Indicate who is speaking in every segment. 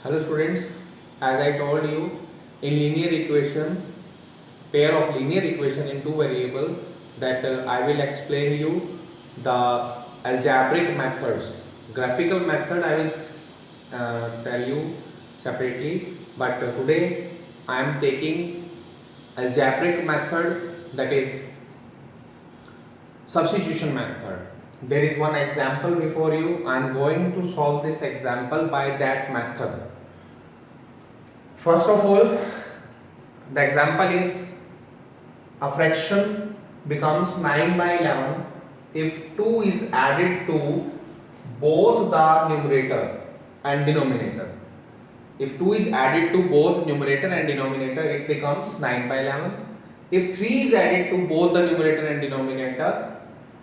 Speaker 1: Hello students, as I told you, in linear equation, pair of linear equation in two variable that I will explain you the algebraic methods. Graphical method I will tell you separately, but today I am taking algebraic method, that is substitution method. There is one example before you. I am going to solve this example by that method. First of all, the example is a fraction becomes 9 by 11 if 2 is added to both the numerator and denominator. If 2 is added to both numerator and denominator, it becomes 9 by 11. If 3 is added to both the numerator and denominator,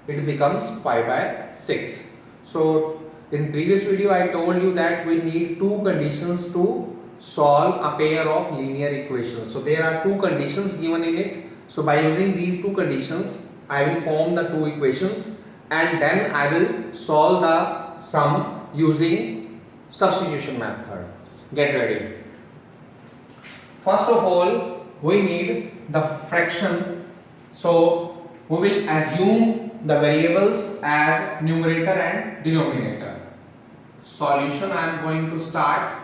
Speaker 1: it becomes 5 by 6. So in previous video I told you that we need two conditions to solve a pair of linear equations. So there are two conditions given in it. So by using these two conditions, I will form the two equations and then I will solve the sum using substitution method. Get ready. First of all, we need the fraction. So we will assume the variables as numerator and denominator. Solution I am going to start.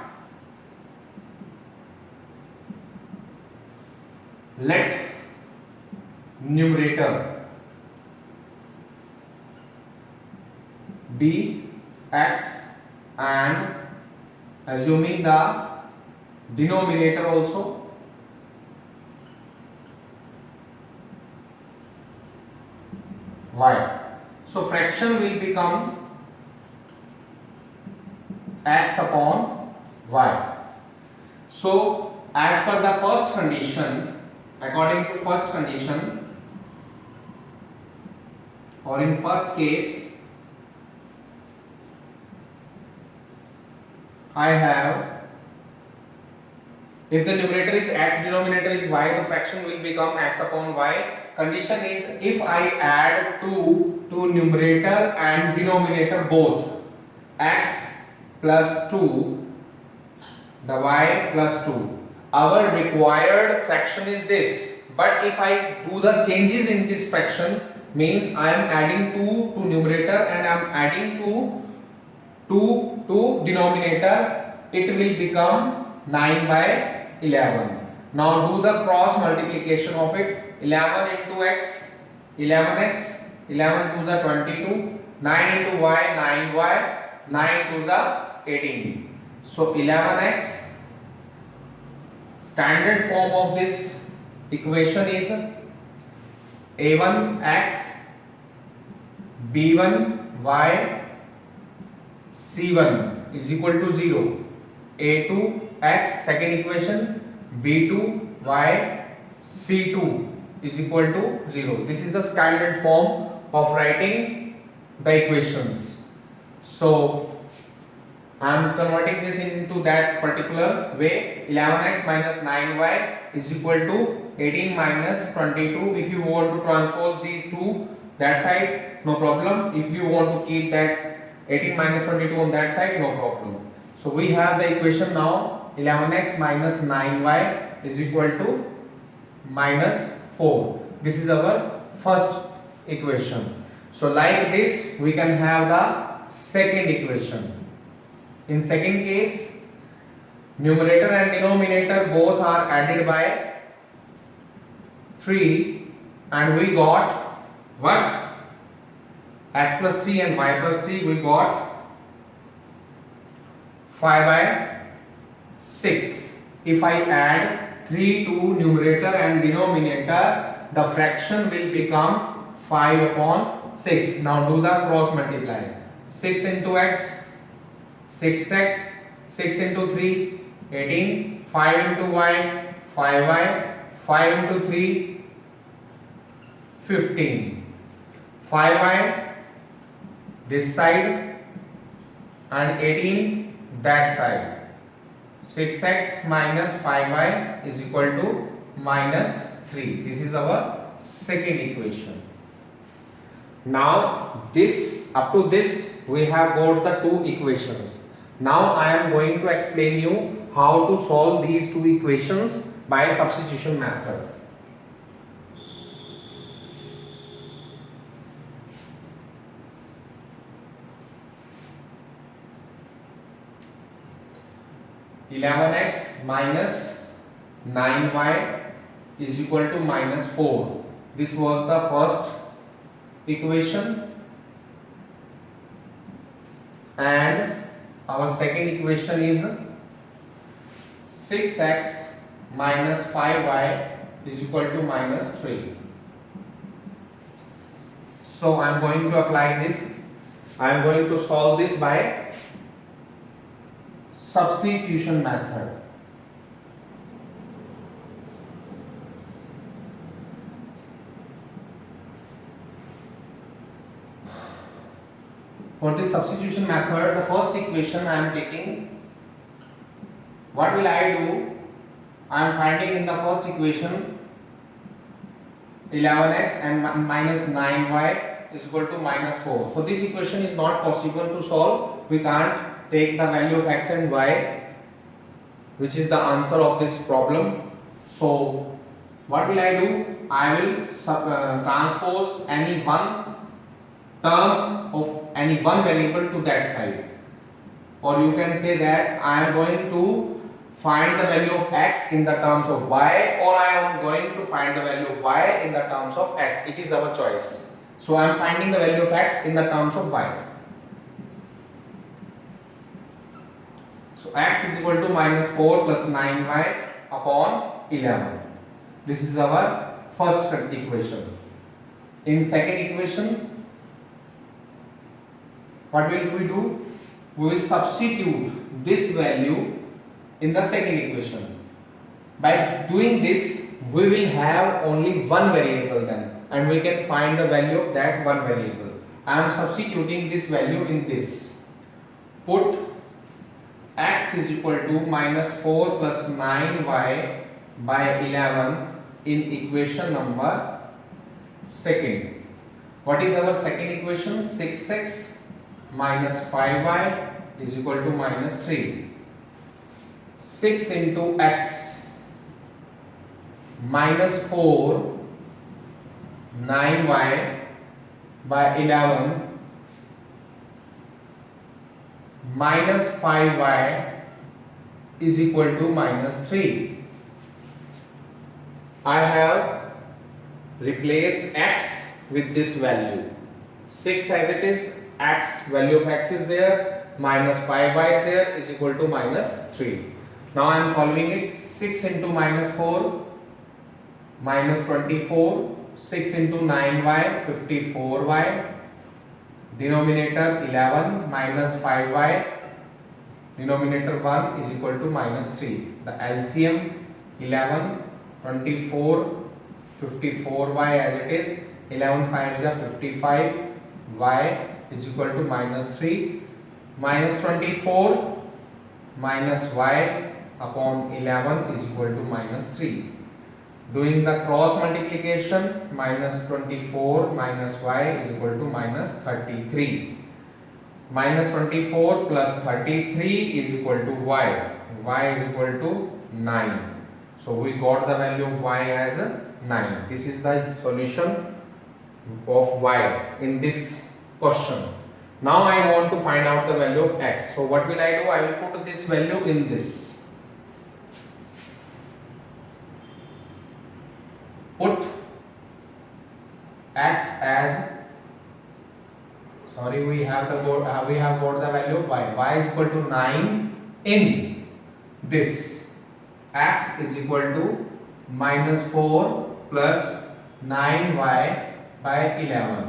Speaker 1: Let numerator be x and assuming the denominator also y. So fraction will become x upon y. So as per the first condition, according to first condition, or in first case, I have, if the numerator is x, denominator is y, the fraction will become x upon y. Condition is if I add 2 to numerator and denominator both, x plus 2, the y plus 2. Our required fraction is this, but if I do the changes in this fraction, means I am adding 2 to numerator and I am adding 2 to denominator, it will become 9 by 11. Now do the cross multiplication of it. 11 into x, 11x, 11 to the 22, 9 into y, 9y, 9 to the 18. So 11x. Standard form of this equation is a1x b1y c1 is equal to 0. a2x, second equation, b2y c2 is equal to 0. This is the standard form of writing the equations. So I am converting this into that particular way. 11x minus 9y is equal to 18 minus 22. If you want to transpose these two that side, no problem. If you want to keep that 18 minus 22 on that side, no problem. So we have the equation now. 11x minus 9y is equal to minus 4. This is our first equation. So like this we can have the second equation. In second case, numerator and denominator both are added by 3 and we got what? X plus 3 and y plus 3, we got 5 by 6. If I add 3 to numerator and denominator, the fraction will become 5 upon 6. Now do the cross multiply. 6 into x, 6x, 6 into 3, 18, 5 into y, 5y, 5 into 3, 15, 5y this side and 18 that side. 6x minus 5y is equal to minus 3. This is our second equation. Now this, up to this we have got the two equations. Now I am going to explain you how to solve these two equations by substitution method. (11x minus 9y is equal to minus 4). This was the first equation, and our second equation is 6x minus 5y is equal to minus 3. So I am going to apply this. I am going to solve this by substitution method. For this substitution method, the first equation I am taking. What will I do? I am finding in the first equation 11x and minus 9y is equal to minus 4. So this equation is not possible to solve. We can't take the value of x and y, which is the answer of this problem. So what will I do? I will transpose any one term of any one variable to that side, or you can say that I am going to find the value of x in the terms of y, or I am going to find the value of y in the terms of x. It is our choice. So I am finding the value of x in the terms of y. So x is equal to minus 4 plus 9y upon 11. This is our first equation. In second equation, what will we do? We will substitute this value in the second equation. By doing this, we will have only one variable then, and we can find the value of that one variable. I am substituting this value in this. Put x is equal to minus 4 plus 9y by 11 in equation number second. What is our second equation? 6x minus 5y is equal to minus 3. 6 into x minus 4 9y by 11 minus 5y is equal to minus 3. I have replaced x with this value. 6 as it is, x, value of x is there, minus 5y is there, is equal to minus 3. Now I am solving it. 6 into minus 4 minus 24, 6 into 9y 54y, denominator 11 minus 5y, denominator 1 is equal to minus 3. The LCM 11, 24, 54y as it is, 11 5 is 55, y is equal to minus 3, minus 24 minus y upon 11 is equal to minus 3. Doing the cross multiplication, minus 24 minus y is equal to minus 33. Minus 24 plus 33 is equal to y. Y is equal to 9. So we got the value of y as 9. This is the solution of y in this question. Now I want to find out the value of x. So what will I do? I will put this value in this. Put x as, sorry, we have got the value of y. Y is equal to 9 in this. X is equal to minus 4 plus 9y by 11.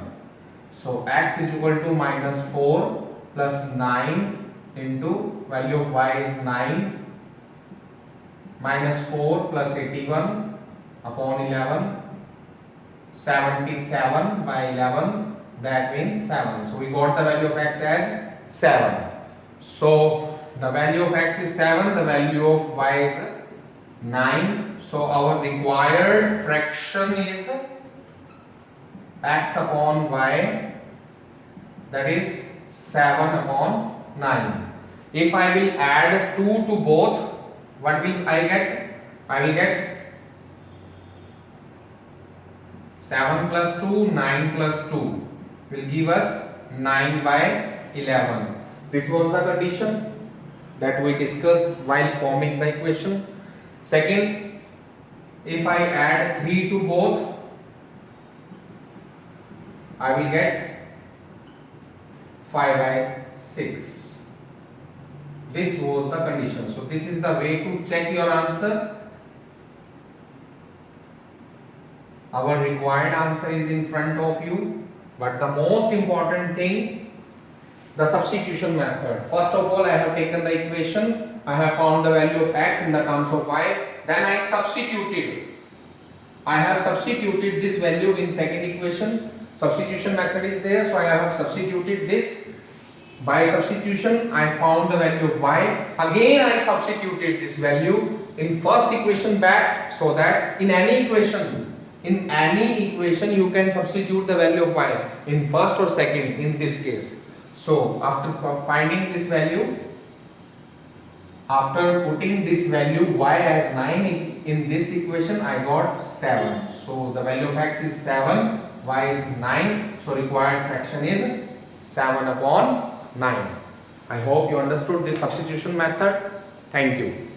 Speaker 1: So x is equal to minus 4 plus 9 into value of y is 9 minus 4 plus 81 upon 11, 77 by 11, that means 7. So we got the value of x as 7. So the value of x is 7, the value of y is 9. So our required fraction is x upon y, that is 7 upon 9. If I will add 2 to both, what will I get? I will get 7 plus 2, 9 plus 2 will give us 9 by 11. This was the condition that we discussed while forming the equation. Second, if I add 3 to both, I will get 5 by 6. This was the condition. So this is the way to check your answer. Our required answer is in front of you, but the most important thing, the substitution method. First of all, I have taken the equation, I have found the value of x in the terms of y, then I substituted. I have substituted this value in second equation. Substitution method is there, so I have substituted this. By substitution, I found the value of y. Again, I substituted this value in first equation back, so that in any equation you can substitute the value of y in first or second in this case. So after finding this value, after putting this value y as 9 in this equation, I got 7. So the value of x is 7, y is 9. So required fraction is 7 upon 9. I hope you understood this substitution method. Thank you.